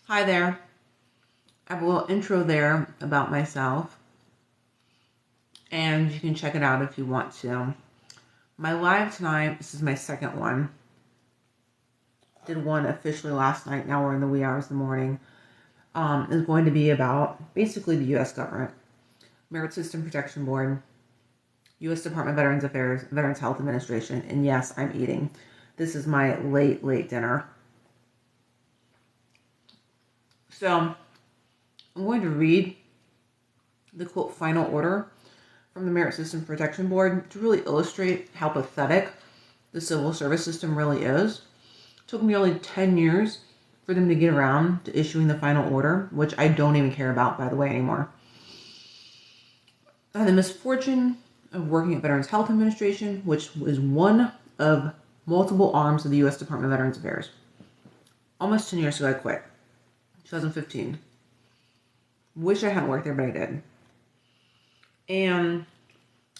Hi there. I have a little intro there about myself, and you can check it out if you want to. My live tonight, this is my second one. Did one officially last night, now we're in the wee hours of the morning. Is going to be about basically the U.S. government, Merit System Protection Board, U.S. Department of Veterans Affairs, Veterans Health Administration, and yes, I'm eating. This is my late dinner. So, I'm going to read the quote final order from the Merit System Protection Board to really illustrate how pathetic the civil service system really is. It took nearly 10 years for them to get around to issuing the final order, which I don't even care about, by the way, anymore. I had the misfortune of working at Veterans Health Administration, which is one of multiple arms of the U.S. Department of Veterans Affairs. Almost 10 years ago, I quit. 2015. Wish I hadn't worked there, but I did. And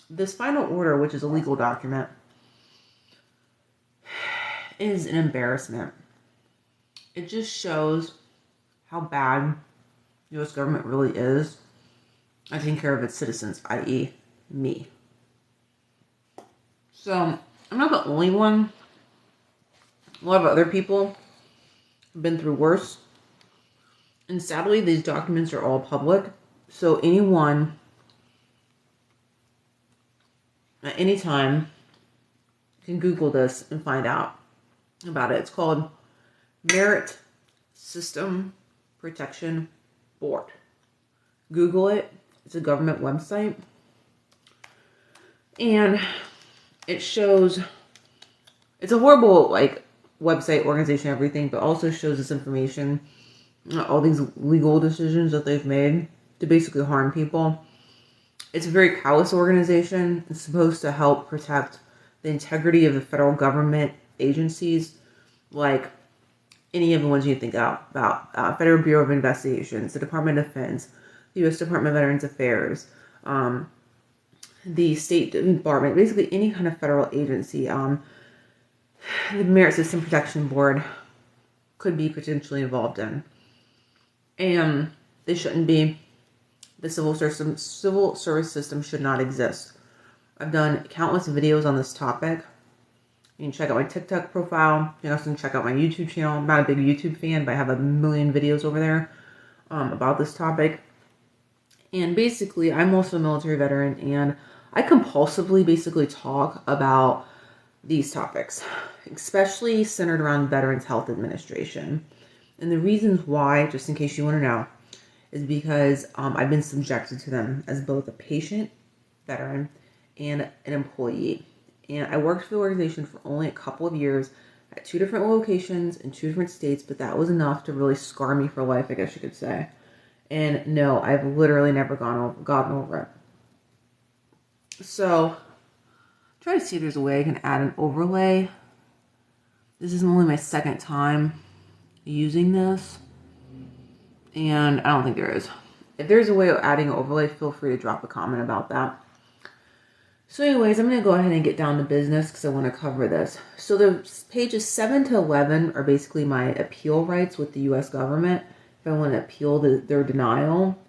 this final order, which is a legal document, is an embarrassment. It just shows how bad the U.S. government really is at taking care of its citizens, i.e. me. So, I'm not the only one. A lot of other people have been through worse. And sadly, these documents are all public. So anyone, at any time, can Google this and find out about it. It's called Merit System Protection Board. Google it. It's a government website. And it shows, it's a horrible, website, organization, everything, but also shows this information, all these legal decisions that they've made to basically harm people. It's a very callous organization. It's supposed to help protect the integrity of the federal government agencies, like any of the ones you think about Federal Bureau of Investigations, the Department of Defense, the U.S. Department of Veterans Affairs, the State Department, basically any kind of federal agency. The Merit System Protection Board could be potentially involved in. And they shouldn't be. The civil service system should not exist. I've done countless videos on this topic. You can check out my TikTok profile. You can also check out my YouTube channel. I'm not a big YouTube fan, but I have a million videos over there about this topic. And basically, I'm also a military veteran, and I compulsively basically talk about these topics, especially centered around Veterans Health Administration. And the reasons why, just in case you want to know, is because I've been subjected to them as both a patient, veteran, and an employee. And I worked for the organization for only a couple of years at 2 different locations in 2 different states, but that was enough to really scar me for life, I guess you could say. And no, I've literally never gotten over it. So, try to see if there's a way I can add an overlay. This is only my second time using this, and I don't think there is. If there's a way of adding an overlay, feel free to drop a comment about that. So anyways, I'm going to go ahead and get down to business because I want to cover this. So the pages 7 to 11 are basically my appeal rights with the U.S. government if I want to appeal their denial.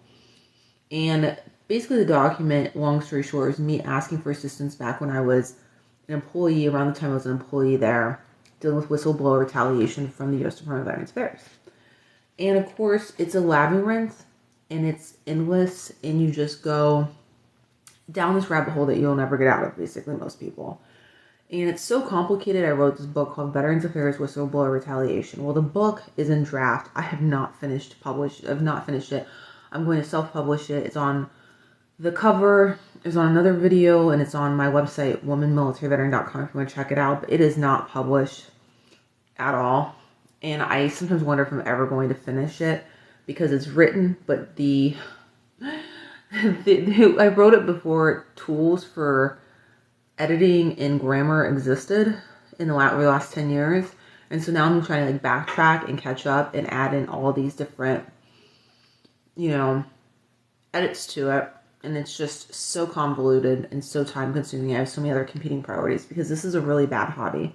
And basically the document, long story short, is me asking for assistance back when I was an employee, around the time I was an employee there, dealing with whistleblower retaliation from the U.S. Department of Veterans Affairs. And of course, it's a labyrinth, and it's endless, and you just go down this rabbit hole that you'll never get out of, basically, most people. And it's so complicated, I wrote this book called Veterans Affairs Whistleblower Retaliation. Well, the book is in draft. I have not finished it. I'm going to self-publish it. It's on the cover, it's on another video, and it's on my website, womanmilitaryveteran.com, if you want to check it out. But it is not published at all. And I sometimes wonder if I'm ever going to finish it because it's written, but I wrote it before tools for editing and grammar existed in the last 10 years. And so now I'm trying to backtrack and catch up and add in all these different, edits to it. And it's just so convoluted and so time consuming. I have so many other competing priorities because this is a really bad hobby.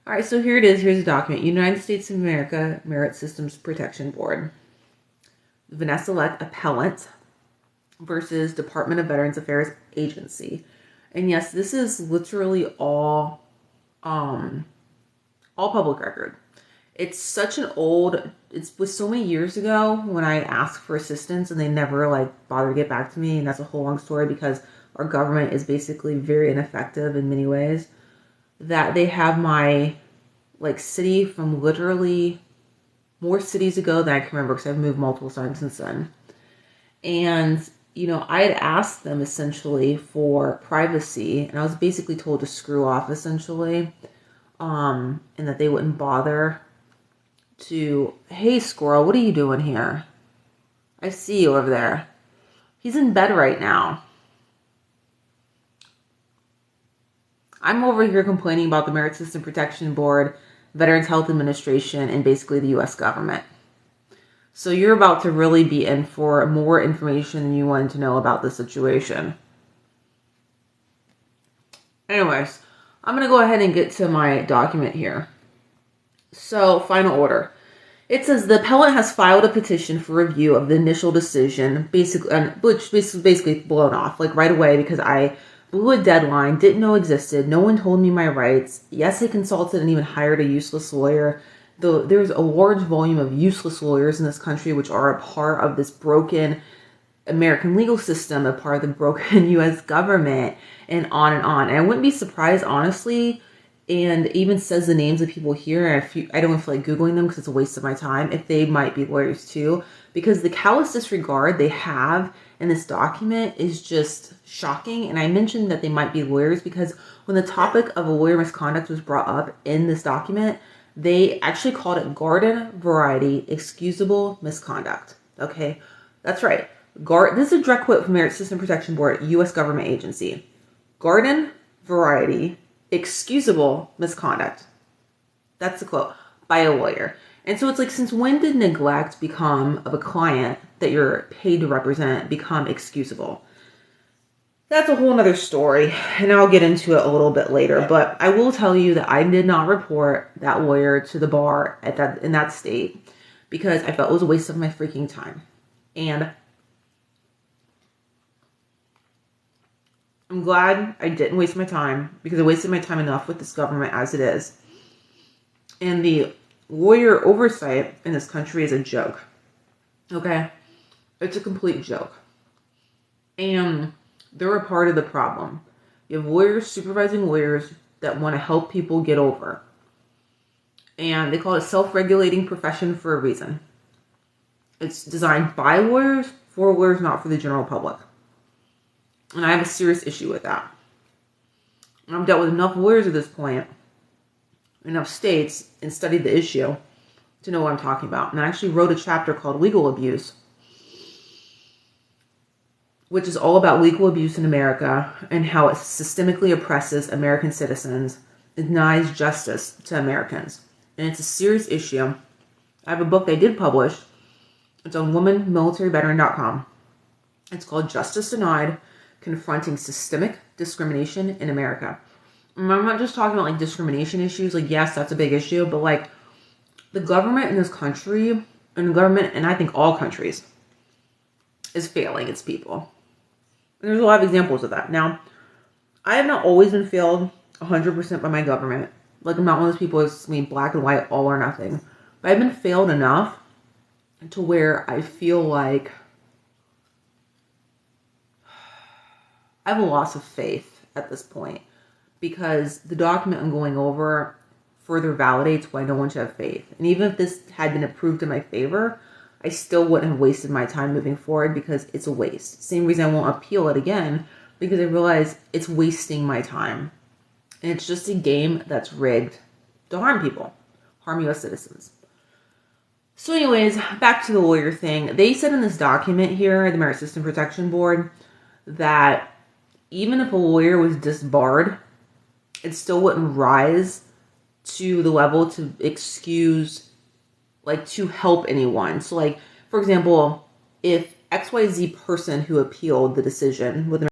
All right, so here it is. Here's the document. United States of America Merit Systems Protection Board. Vanessa Leck, appellant, versus Department of Veterans Affairs Agency. And yes, this is literally all public record. It's such an old, it was so many years ago when I asked for assistance and they never bothered to get back to me. And that's a whole long story because our government is basically very ineffective in many ways, that they have my city from literally more cities ago than I can remember because I've moved multiple times since then. And, I had asked them essentially for privacy and I was basically told to screw off essentially, and that they wouldn't bother to, hey, squirrel, what are you doing here? I see you over there. He's in bed right now. I'm over here complaining about the Merit System Protection Board, Veterans Health Administration, and basically the U.S. government. So you're about to really be in for more information than you wanted to know about the situation. Anyways, I'm going to go ahead and get to my document here. So, final order. It says the appellant has filed a petition for review of the initial decision, which was basically blown off right away because I blew a deadline, didn't know existed. No one told me my rights. Yes, I consulted and even hired a useless lawyer. There's a large volume of useless lawyers in this country, which are a part of this broken American legal system, a part of the broken U.S. government, and on and on. And I wouldn't be surprised, honestly, and it even says the names of people here. And I don't feel like Googling them because it's a waste of my time, if they might be lawyers too, because the callous disregard they have in this document is just shocking. And I mentioned that they might be lawyers because when the topic of a lawyer misconduct was brought up in this document, they actually called it garden variety excusable misconduct. Okay, that's right. This is a direct quote from Merit System Protection Board, U.S. government agency. Garden variety excusable misconduct. That's the quote by a lawyer. And so it's since when did neglect of a client that you're paid to represent become excusable? That's a whole nother story, and I'll get into it a little bit later. But I will tell you that I did not report that lawyer to the bar in that state because I felt it was a waste of my freaking time. And I'm glad I didn't waste my time because I wasted my time enough with this government as it is. And the lawyer oversight in this country is a joke. Okay? It's a complete joke. And they're a part of the problem. You have lawyers supervising lawyers that want to help people get over. And they call it a self-regulating profession for a reason. It's designed by lawyers, for lawyers, not for the general public. And I have a serious issue with that. I've dealt with enough lawyers at this point, enough states, and studied the issue to know what I'm talking about. And I actually wrote a chapter called Legal Abuse, which is all about legal abuse in America and how it systemically oppresses American citizens, denies justice to Americans. And it's a serious issue. I have a book they did publish. It's on womanmilitaryveteran.com. It's called Justice Denied: Confronting Systemic Discrimination in America. And I'm not just talking about discrimination issues. Yes, that's a big issue, but the government in this country, and the government, and I think all countries, is failing its people. And there's a lot of examples of that. Now, I have not always been failed 100% by my government. I'm not one of those people who's black and white, all or nothing. But I've been failed enough to where I feel like I have a loss of faith at this point because the document I'm going over further validates why no one should have faith. And even if this had been approved in my favor, I still wouldn't have wasted my time moving forward because it's a waste. Same reason I won't appeal it again, because I realize it's wasting my time. And it's just a game that's rigged to harm people, harm U.S. citizens. So anyways, back to the lawyer thing. They said in this document here, the Merit System Protection Board, that even if a lawyer was disbarred, it still wouldn't rise to the level to excuse, to help anyone. So, for example, if XYZ person who appealed the decision with